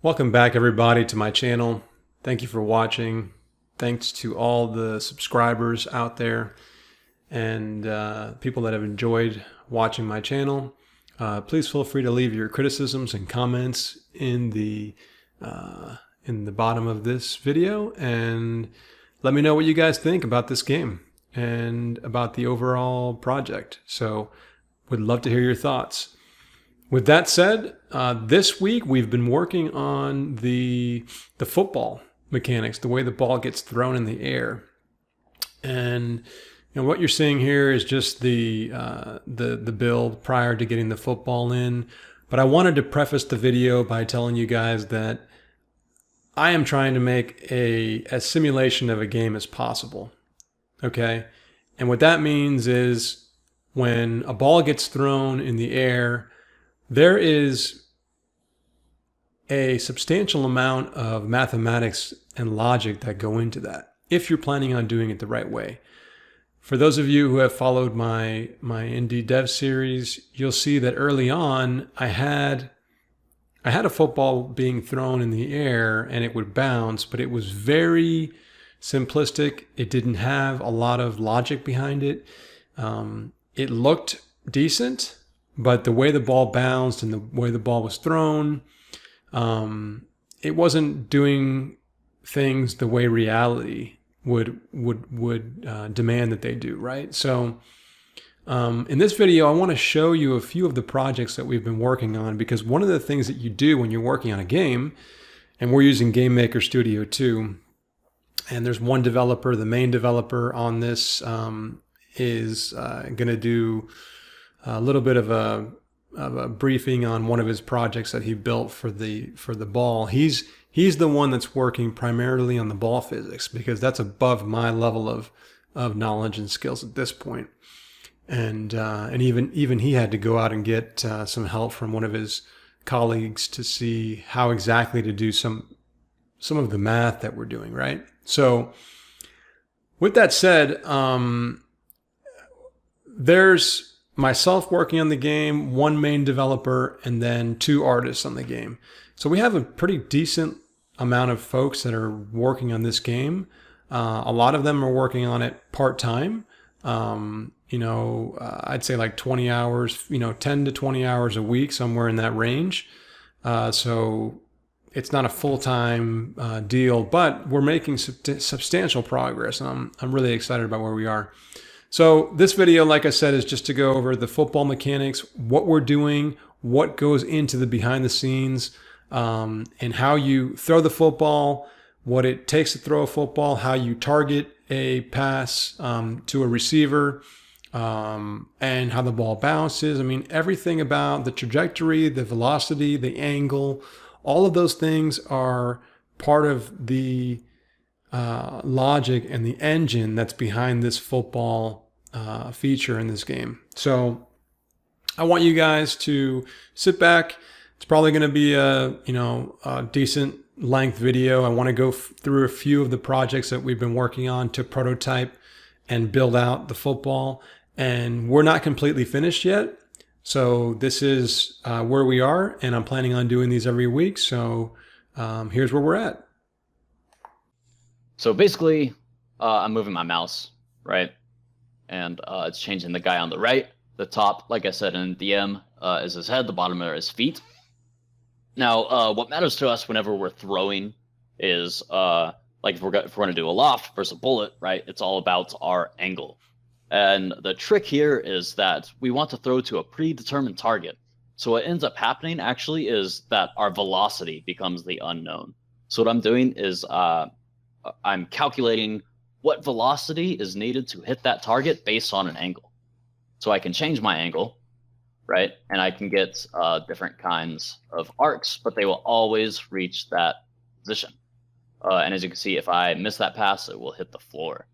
Welcome back everybody to my channel. Thank you for watching. Thanks to all the subscribers out there and people that have enjoyed watching my channel. Please feel free to leave your criticisms and comments in the bottom of this video and let me know what you guys think about this game and about the overall project. So would love to hear your thoughts. With that said, this week we've been working on the football mechanics, the way the ball gets thrown in the air. And what you're seeing here is just the build prior to getting the football in. But I wanted to preface the video by telling you guys that I am trying to make a simulation of a game as possible. Okay? And what that means is when a ball gets thrown in the air, there is a substantial amount of mathematics and logic that go into that, if you're planning on doing it the right way. For those of you who have followed my indie dev series, you'll see that early on I had a football being thrown in the air and it would bounce, but it was very simplistic. It didn't have a lot of logic behind it. It looked decent, but the way the ball bounced and the way the ball was thrown, it wasn't doing things the way reality would demand that they do, right? So in this video, I want to show you a few of the projects that we've been working on, because one of the things that you do when you're working on a game, and we're using GameMaker Studio too, and there's one developer, the main developer on this is going to do a little bit of a briefing on one of his projects that he built for the ball. He's the one that's working primarily on the ball physics, because that's above my level of knowledge and skills at this point. And even he had to go out and get some help from one of his colleagues to see how exactly to do some of the math that we're doing, right? So with that said, there's myself working on the game, one main developer, and then 2 artists on the game. So we have a pretty decent amount of folks that are working on this game. A lot of them are working on it part-time. I'd say like 20 hours, 10 to 20 hours a week, somewhere in that range. So it's not a full-time deal, but we're making substantial progress, and I'm really excited about where we are. So this video, like I said, is just to go over the football mechanics, what we're doing, what goes into the behind the scenes, and how you throw the football, what it takes to throw a football, how you target a pass to a receiver, and how the ball bounces. I mean, everything about the trajectory, the velocity, the angle, all of those things are part of the logic and the engine that's behind this football feature in this game. So I want you guys to sit back. It's probably going to be a decent length video. I want to go through a few of the projects that we've been working on to prototype and build out the football, and we're not completely finished yet. So this is where we are, and I'm planning on doing these every week. So here's where we're at. So basically, I'm moving my mouse, right? And it's changing the guy on the right. The top, like I said in DM, is his head. The bottom are his feet. Now, what matters to us whenever we're throwing is, like if we're going to do a loft versus a bullet, right? It's all about our angle. And the trick here is that we want to throw to a predetermined target. So what ends up happening actually is that our velocity becomes the unknown. So what I'm doing is I'm calculating what velocity is needed to hit that target based on an angle. So I can change my angle, right? And I can get different kinds of arcs, but they will always reach that position. And as you can see, if I miss that pass, it will hit the floor.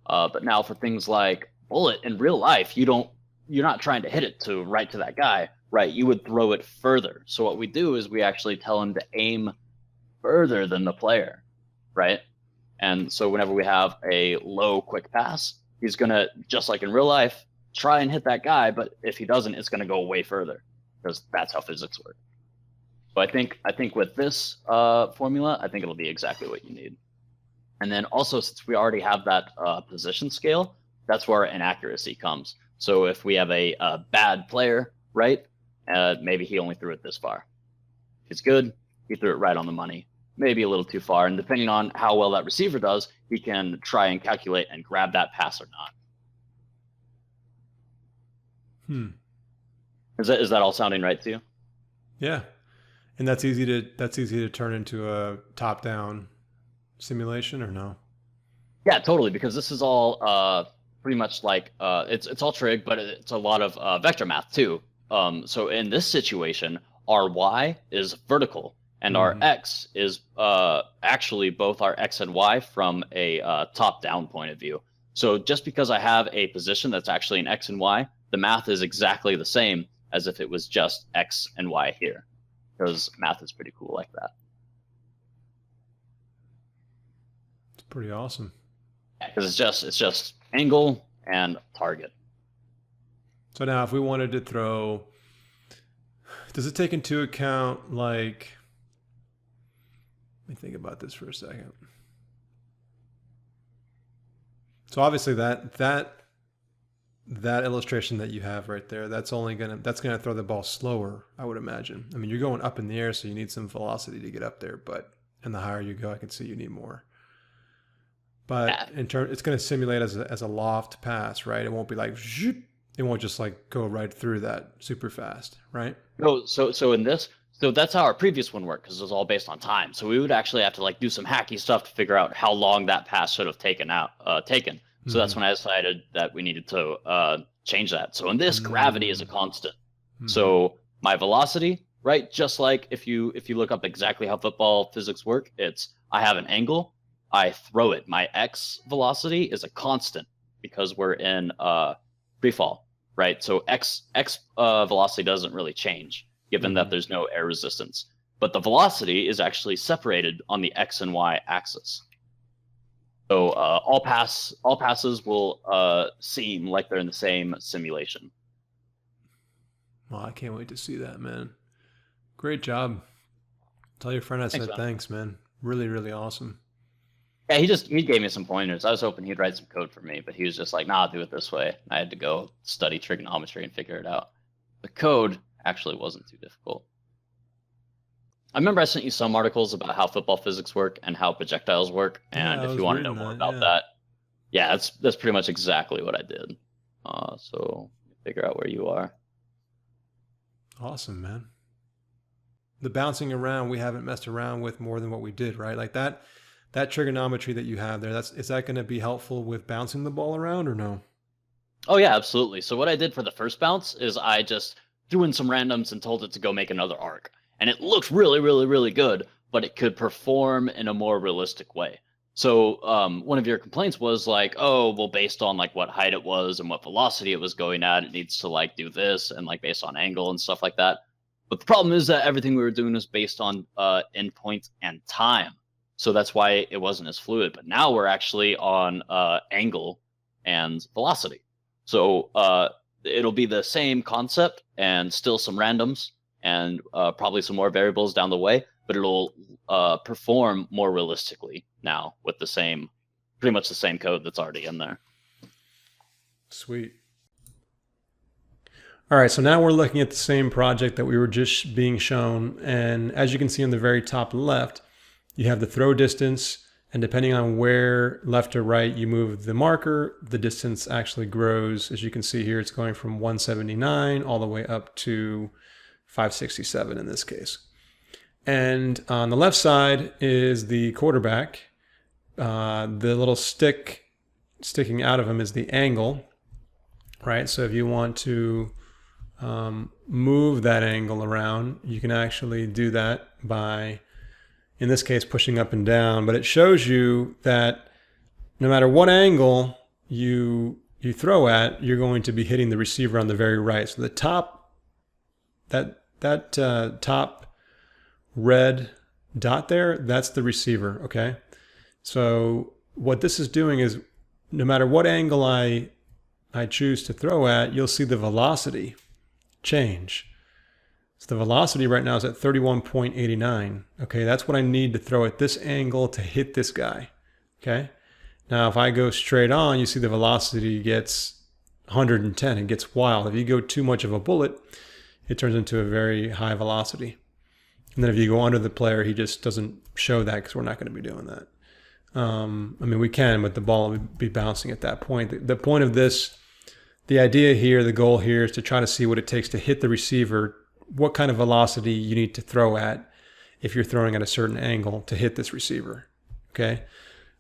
But now for things like bullet, in real life, you're not trying to hit it right to that guy, right? You would throw it further. So what we do is we actually tell him to aim further than the player, right? And so whenever we have a low quick pass, he's going to, just like in real life, try and hit that guy. But if he doesn't, it's going to go way further, because that's how physics work. So I think with this formula, I think it'll be exactly what you need. And then also, since we already have that position scale, that's where inaccuracy comes. So if we have a bad player, right, maybe he only threw it this far. If it's good, he threw it right on the money. Maybe a little too far. And depending on how well that receiver does, he can try and calculate and grab that pass or not. Is that all sounding right to you? Yeah. And that's easy to turn into a top-down simulation, or no? Yeah, totally. Because this is all pretty much like it's all trig, but it's a lot of vector math too. So in this situation, our y is vertical, and our x is actually both our x and y from a top-down point of view. So just because I have a position that's actually an x and y, the math is exactly the same as if it was just x and y here, because math is pretty cool like that. It's pretty awesome. Because it's just angle and target. So now if we wanted to throw, does it take into account, like, let me think about this for a second. So obviously that illustration that you have right there, that's gonna throw the ball slower, I would imagine. I mean, you're going up in the air, so you need some velocity to get up there, and the higher you go, I can see you need more. But it's going to simulate as a loft pass, right? It won't be like, it won't just like go right through that super fast, right? No, so in this, so that's how our previous one worked, because it was all based on time. So we would actually have to like do some hacky stuff to figure out how long that pass should have taken. So that's when I decided that we needed to change that. So in this, gravity is a constant. So my velocity, right? Just like if you look up exactly how football physics work, I have an angle, I throw it. My x velocity is a constant because we're in free fall, right? So x velocity doesn't really change given that there's no air resistance. But the velocity is actually separated on the x and y axis. So all passes will seem like they're in the same simulation. Well, I can't wait to see that, man. Great job. Tell your friend I said thanks, man. Really, really awesome. Yeah, he gave me some pointers. I was hoping he'd write some code for me, but he was just like, nah, I'll do it this way. I had to go study trigonometry and figure it out. The code actually wasn't too difficult. I remember I sent you some articles about how football physics work and how projectiles work, and if you want to know more about that, that's pretty much exactly what I did. So figure out where you are. Awesome, man. The bouncing around, we haven't messed around with more than what we did, right? Like that trigonometry that you have there, is that going to be helpful with bouncing the ball around or no? Oh yeah, absolutely. So what I did for the first bounce is I just threw in some randoms and told it to go make another arc. And it looked really, really, really good, but it could perform in a more realistic way. So one of your complaints was like, oh, well, based on like what height it was and what velocity it was going at, it needs to like do this and like based on angle and stuff like that. But the problem is that everything we were doing was based on endpoint and time. So that's why it wasn't as fluid. But now we're actually on angle and velocity. So it'll be the same concept and still some randoms and probably some more variables down the way, but it'll perform more realistically now with pretty much the same code that's already in there. Sweet. All right, so now we're looking at the same project that we were just being shown. And as you can see on the very top left, you have the throw distance. And depending on where left to right you move the marker, the distance actually grows. As you can see here, it's going from 179 all the way up to 567 in this case. And on the left side is the quarterback. The little stick sticking out of him is the angle, right? So if you want to move that angle around, you can actually do that by, in this case, pushing up and down. But it shows you that no matter what angle you throw at, you're going to be hitting the receiver on the very right. So the top, that top red dot there, that's the receiver, okay? So what this is doing is no matter what angle I choose to throw at, you'll see the velocity change. So the velocity right now is at 31.89. Okay, that's what I need to throw at this angle to hit this guy. Okay, now if I go straight on, you see the velocity gets 110. It gets wild. If you go too much of a bullet, it turns into a very high velocity. And then if you go under the player, he just doesn't show that because we're not going to be doing that. I mean, we can, but the ball will be bouncing at that point. The point of this, the idea here, the goal here is to try to see what it takes to hit the receiver, what kind of velocity you need to throw at if you're throwing at a certain angle to hit this receiver. Okay,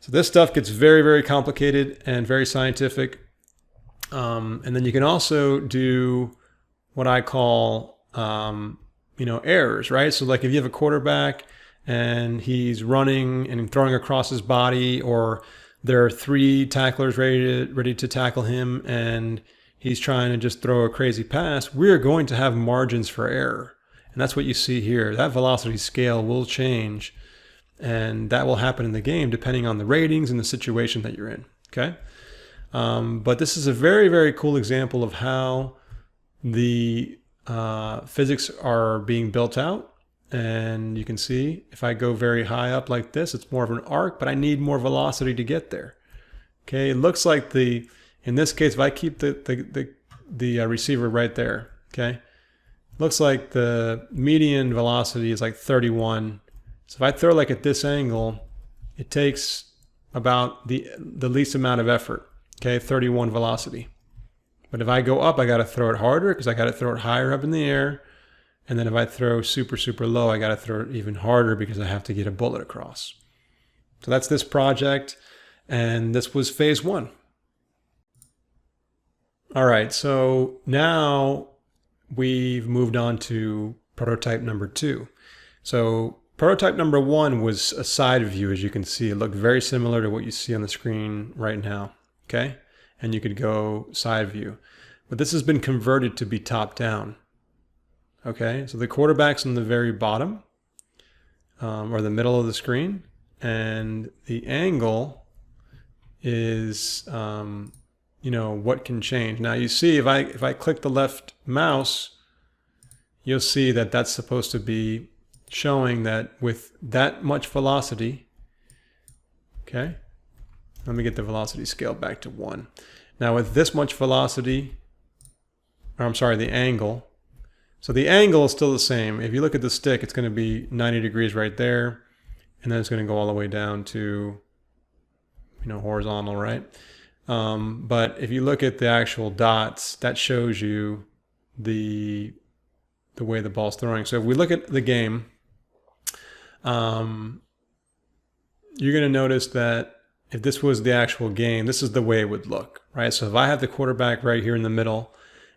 so this stuff gets very, very complicated and very scientific. And then you can also do what I call, errors, right? So like if you have a quarterback and he's running and throwing across his body, or there are 3 tacklers ready to tackle him and he's trying to just throw a crazy pass, we're going to have margins for error. And that's what you see here. That velocity scale will change, and that will happen in the game depending on the ratings and the situation that you're in. Okay? But this is a very, very cool example of how the physics are being built out. And you can see if I go very high up like this, it's more of an arc, but I need more velocity to get there. Okay, it looks like in this case, if I keep the receiver right there, okay, looks like the median velocity is like 31. So if I throw like at this angle, it takes about the least amount of effort, okay, 31 velocity. But if I go up, I got to throw it harder because I got to throw it higher up in the air. And then if I throw super, super low, I got to throw it even harder because I have to get a bullet across. So that's this project. And this was phase 1. All right, so now we've moved on to prototype number 2. So prototype number 1 was a side view, as you can see. It looked very similar to what you see on the screen right now, okay? And you could go side view. But this has been converted to be top down. Okay, so the quarterback's in the very bottom, or the middle of the screen, and the angle is, what can change. Now you see, if I click the left mouse, you'll see that that's supposed to be showing that with that much velocity, okay, let me get the velocity scale back to 1. Now with this much velocity, or I'm sorry, the angle, so the angle is still the same. If you look at the stick, it's going to be 90 degrees right there, and then it's going to go all the way down to, horizontal, right? But if you look at the actual dots, that shows you the way the ball's throwing. So if we look at the game, you're going to notice that if this was the actual game, this is the way it would look, right? So if I have the quarterback right here in the middle,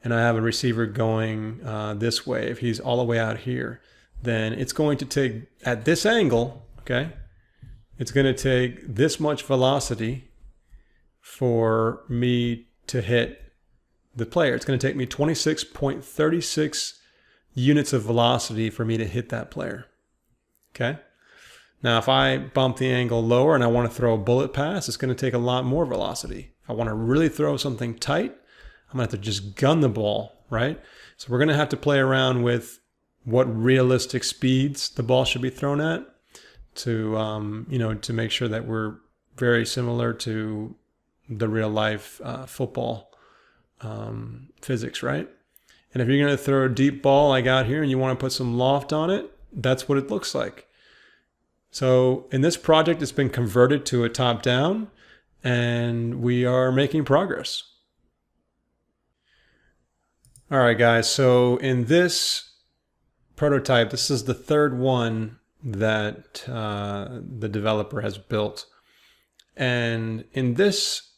and I have a receiver going this way, if he's all the way out here, then it's going to take, at this angle, okay, it's going to take this much velocity for me to hit the player. It's going to take me 26.36 units of velocity for me to hit that player, okay? Now, if I bump the angle lower and I want to throw a bullet pass, it's going to take a lot more velocity. If I want to really throw something tight, I'm going to have to just gun the ball, right? So we're going to have to play around with what realistic speeds the ball should be thrown at to, to make sure that we're very similar to the real life football physics, right? And if you're going to throw a deep ball like out here and you want to put some loft on it, that's what it looks like. So in this project, it's been converted to a top down, and we are making progress. All right, guys, so in this prototype, this is the 3rd one that the developer has built. And in this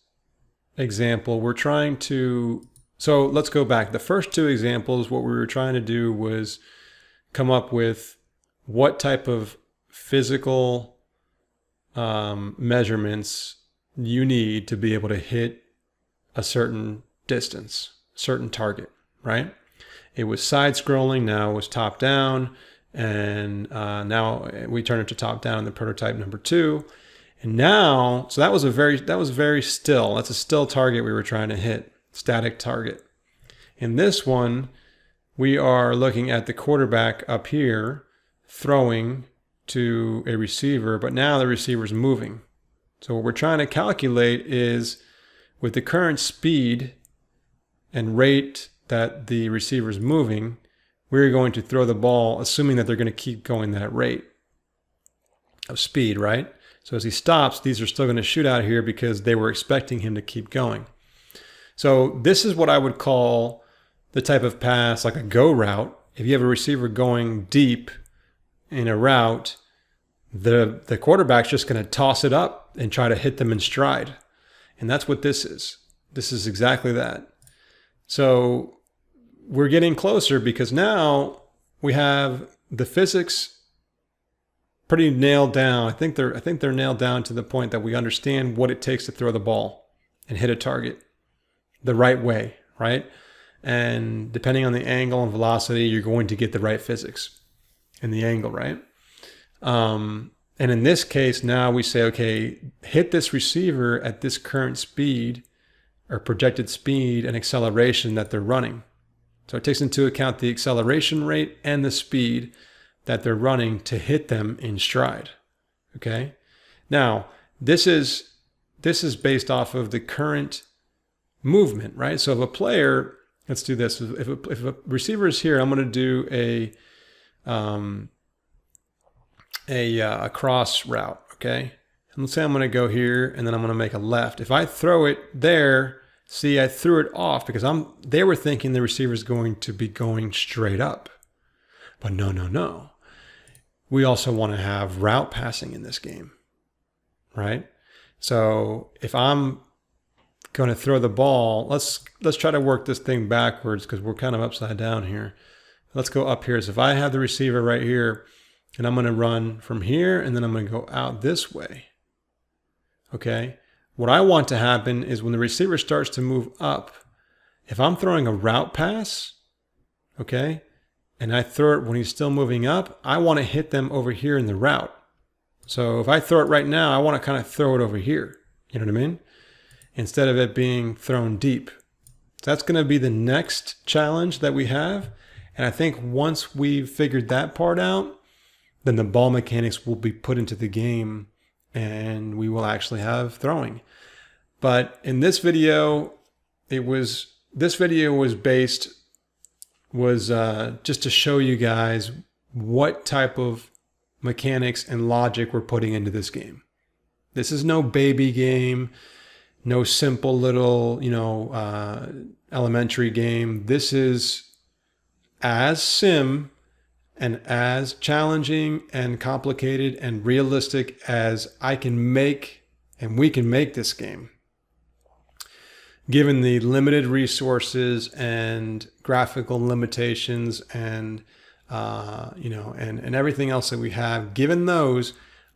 example, we're trying to, so let's go back. The first 2 examples, what we were trying to do was come up with what type of physical measurements you need to be able to hit a certain distance, certain target. Right? It was side scrolling, now it was top down, and now we turn it to top down in the prototype number 2. And now, so that was very still. That's a still target we were trying to hit, static target. In this one, we are looking at the quarterback up here throwing to a receiver, but now the receiver's moving. So what we're trying to calculate is, with the current speed and rate that the receiver's moving, we're going to throw the ball, assuming that they're going to keep going that rate of speed, right? So as he stops, these are still going to shoot out here because they were expecting him to keep going. So this is what I would call the type of pass, like a go route. If you have a receiver going deep in a route, the quarterback's just going to toss it up and try to hit them in stride. And that's what this is. This is exactly that. So we're getting closer because now we have the physics pretty nailed down. I think they're nailed down to the point that we understand what it takes to throw the ball and hit a target the right way, right? And depending on the angle and velocity, you're going to get the right physics and the angle, right? And in this case, now we say, okay, hit this receiver at this current speed or projected speed and acceleration that they're running. So it takes into account the acceleration rate and the speed that they're running to hit them in stride. Okay. Now, this is based off of the current movement, right? So if a player, let's do this. If a receiver is here, I'm going to do a cross route. Okay. And let's say I'm going to go here and then I'm going to make a left. If I throw it there, see, I threw it off because they were thinking the receiver is going to be going straight up. But no. We also want to have route passing in this game, right? So if I'm going to throw the ball, let's try to work this thing backwards because we're kind of upside down here. Let's go up here. So if I have the receiver right here and I'm going to run from here and then I'm going to go out this way, okay? What I want to happen is when the receiver starts to move up, if I'm throwing a route pass, okay, and I throw it when he's still moving up, I want to hit them over here in the route. So if I throw it right now, I want to kind of throw it over here. You know what I mean? Instead of it being thrown deep. So that's going to be the next challenge that we have. And I think once we've figured that part out, then the ball mechanics will be put into the game and we will actually have throwing. But in this video, this video was just to show you guys what type of mechanics and logic we're putting into this game. This is no baby game, no simple little, elementary game. This is as sim and as challenging and complicated and realistic as I can make and we can make this game, given the limited resources and graphical limitations and and everything else that we have. Given those,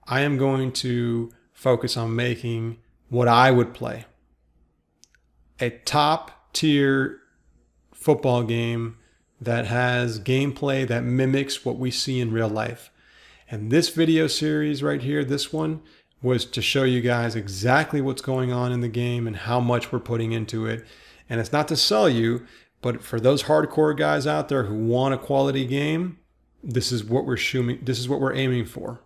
I am going to focus on making what I would play, a top tier football game that has gameplay that mimics what we see in real life. And this video series right here, this one, was to show you guys exactly what's going on in the game and how much we're putting into it. And it's not to sell you, but for those hardcore guys out there who want a quality game, this is what we're shooting. This is what we're aiming for.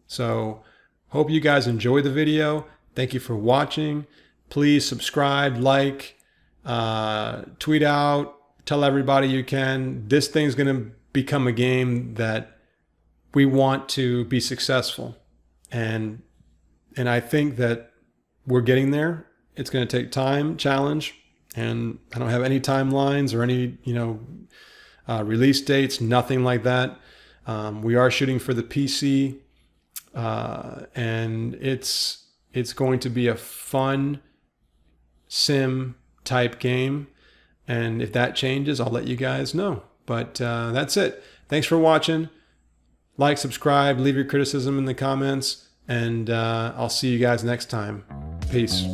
So hope you guys enjoyed the video. Thank you for watching. Please subscribe, like, tweet out, tell everybody you can. This thing's going to become a game that we want to be successful. And I think that we're getting there. It's going to take time, challenge, and I don't have any timelines or any, release dates, nothing like that. We are shooting for the PC, and it's going to be a fun sim type game. And if that changes, I'll let you guys know. But that's it. Thanks for watching. Like, subscribe, leave your criticism in the comments. And I'll see you guys next time. Peace.